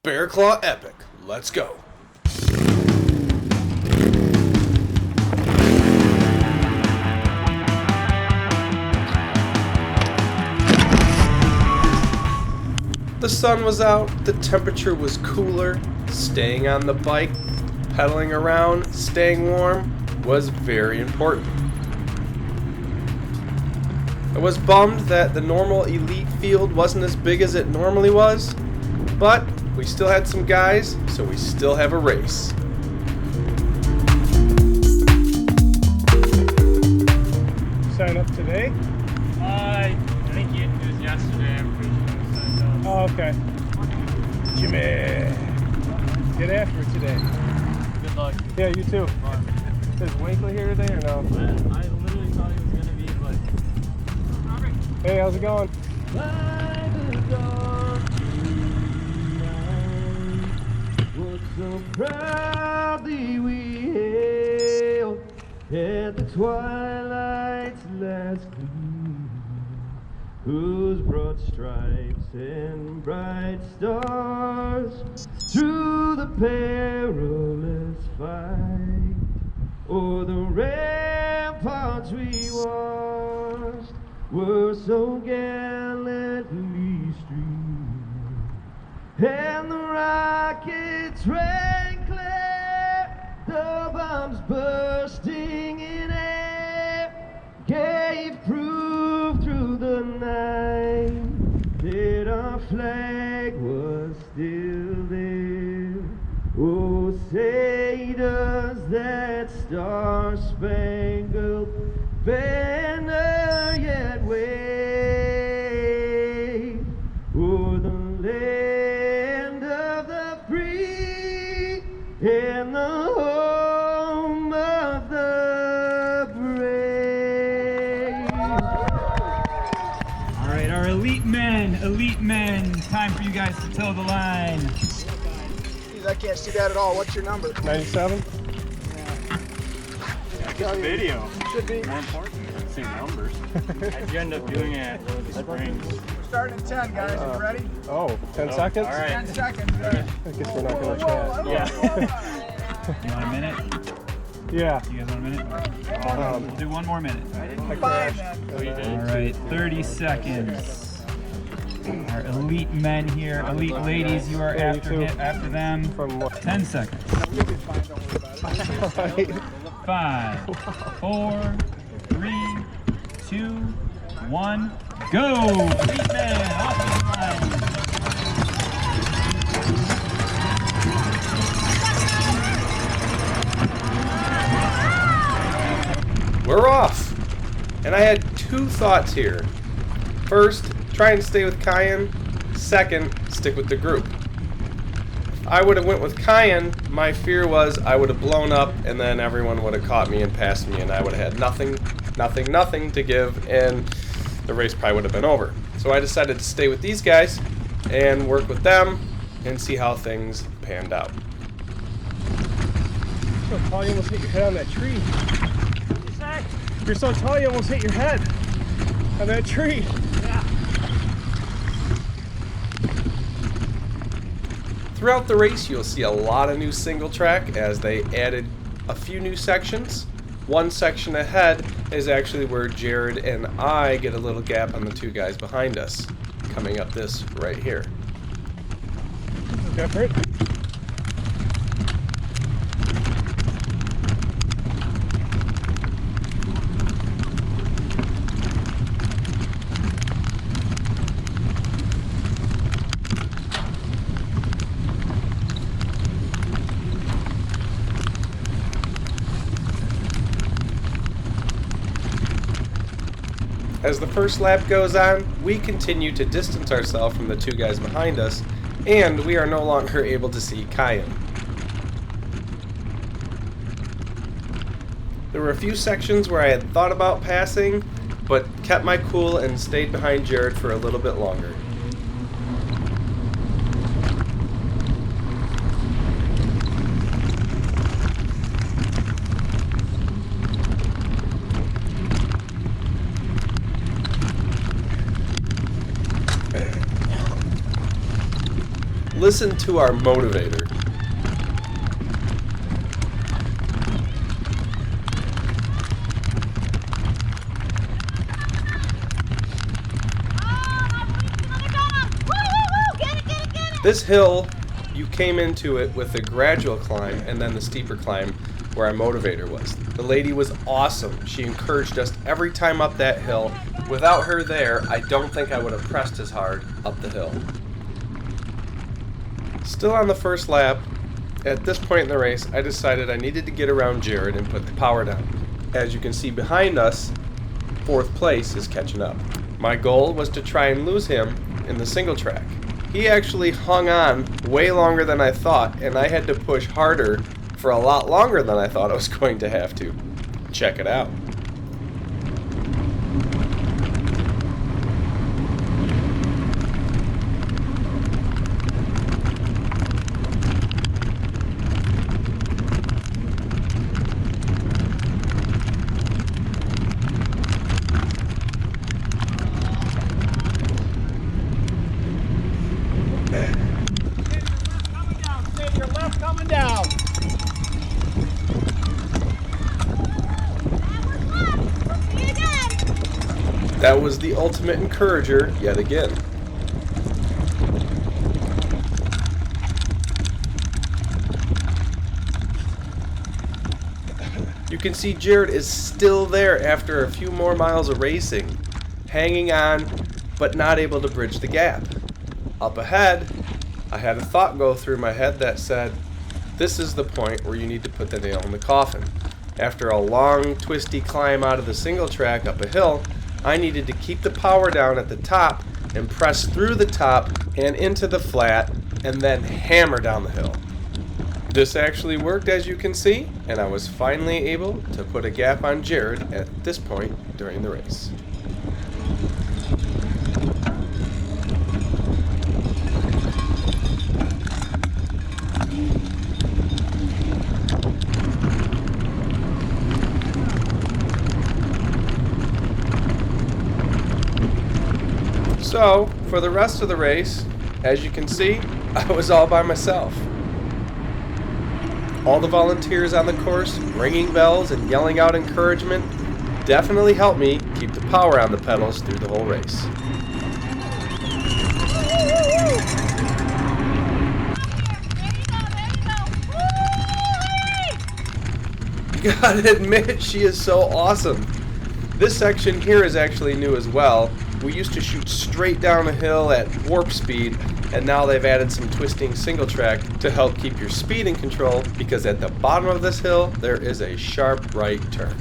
Bear Claw Epic. Let's go. The sun was out, the temperature was cooler, staying on the bike, pedaling around, staying warm was very important. I was bummed that the normal elite field wasn't as big as it normally was, but we still had some guys, so we still have a race. Sign up today? I think it was yesterday. I'm pretty sure I signed up. Oh, okay. Jimmy, get after it today. Good luck. Yeah, you too. Is Winkler here today or no? I literally thought he was gonna be, but Hey, how's it going? So proudly we hailed at the twilight's last gleam, whose broad stripes and bright stars through the perilous fight o'er the ramparts we watched were so gallantly streamed, and the rockets rang clear, the bombs bursting in air gave proof through the night that our flag was still there. Oh, say does that star-spangled banner yet wave o'er the land of the free and the home of the brave. all right, our elite men, time for you guys to toe the line. Jeez, I can't see that at all. What's your number? 97? Video. Should be. More important than seeing numbers. How'd you end up doing it at the Springs? We're starting at 10, guys. Are you ready? Oh, 10 seconds? All right. 10 seconds. I guess we're not going to chat. Yeah. You want a minute? Yeah. You guys want a minute? We'll do one more minute. I Fine, crashed. then. Oh, you did? And All right, 30 seconds. Our elite men here, elite ladies, you are Yeah, you too. after them. From what? 10 seconds. You'll be fine. Don't worry about it. 5, 4, 3, 2, 1, go! Elite men, off the line. We're off! And I had two thoughts here. First, try and stay with Kyan. Second, stick with the group. If I would have went with Kyan, my fear was I would have blown up and then everyone would have caught me and passed me and I would have had nothing to give and the race probably would have been over. So I decided to stay with these guys and work with them and see how things panned out. So tall you almost hit your head on that tree. You're so tall you almost hit your head on that tree. Throughout the race, you'll see a lot of new single track as they added a few new sections. One section ahead is actually where Jared and I get a little gap on the two guys behind us, coming up this right here. Different. As the first lap goes on, we continue to distance ourselves from the two guys behind us, and we are no longer able to see Kyan. There were a few sections where I had thought about passing, but kept my cool and stayed behind Jared for a little bit longer. listen to our motivator. This hill, you came into it with a gradual climb and then the steeper climb where our motivator was. The lady was awesome. She encouraged us every time up that hill. Without her there, I don't think I would have pressed as hard up the hill. Still on the first lap, at this point in the race, I decided I needed to get around Jared and put the power down. As you can see behind us, 4th place is catching up. My goal was to try and lose him in the single track. He actually hung on way longer than I thought, and I had to push harder for a lot longer than I thought I was going to have to. Check it out. Coming down. That was the ultimate encourager yet again. You can see Jared is still there after a few more miles of racing, hanging on, but not able to bridge the gap. Up ahead, I had a thought go through my head that said, this is the point where you need to put the nail in the coffin. After a long, twisty climb out of the single track up a hill, I needed to keep the power down at the top and press through the top and into the flat and then hammer down the hill. This actually worked, as you can see, and I was finally able to put a gap on Jared at this point during the race. So, for the rest of the race, as you can see, I was all by myself. All the volunteers on the course ringing bells and yelling out encouragement definitely helped me keep the power on the pedals through the whole race. Gotta admit, she is so awesome. This section here is actually new as well. We used to shoot straight down a hill at warp speed, and now they've added some twisting single track to help keep your speed in control, because at the bottom of this hill there is a sharp right turn.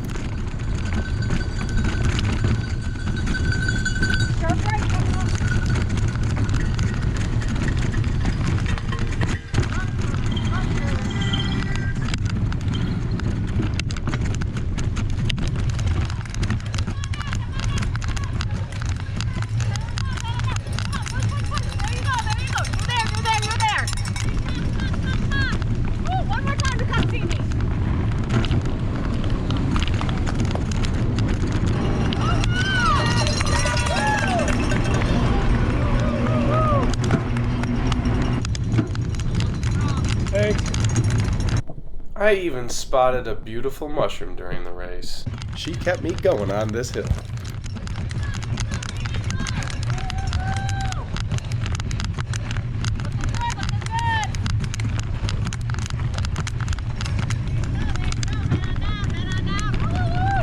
I even spotted a beautiful mushroom during the race. She kept me going on this hill.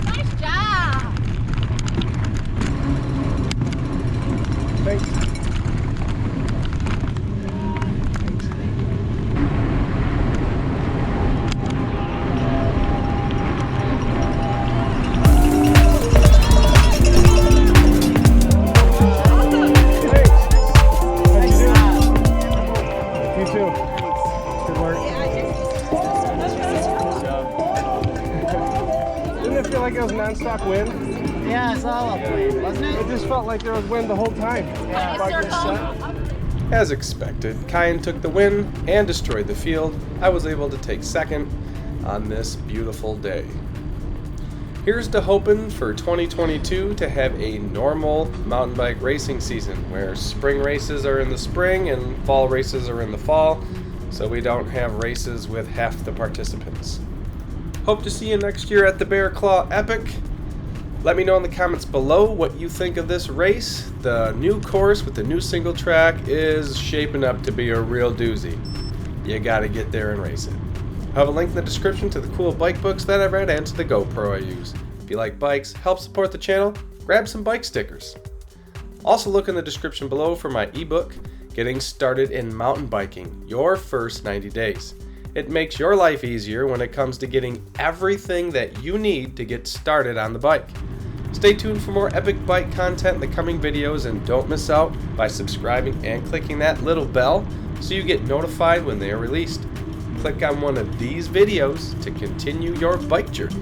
Nice job! Thanks. Didn't it feel like it was non-stop wind? Yeah, it's all upwind, wasn't it? It just felt like there was wind the whole time. Yeah. Like this set. As expected, Kyan took the win and destroyed the field. I was able to take second on this beautiful day. Here's to hoping for 2022 to have a normal mountain bike racing season where spring races are in the spring and fall races are in the fall, so we don't have races with half the participants. Hope to see you next year at the Bear Claw Epic. Let me know in the comments below what you think of this race. The new course with the new single track is shaping up to be a real doozy. You gotta get there and race it. I have a link in the description to the cool bike books that I read and to the GoPro I use. If you like bikes, help support the channel, grab some bike stickers. Also look in the description below for my ebook, Getting Started in Mountain Biking, Your First 90 Days. It makes your life easier when it comes to getting everything that you need to get started on the bike. Stay tuned for more epic bike content in the coming videos, and don't miss out by subscribing and clicking that little bell so you get notified when they are released. Click on one of these videos to continue your bike journey.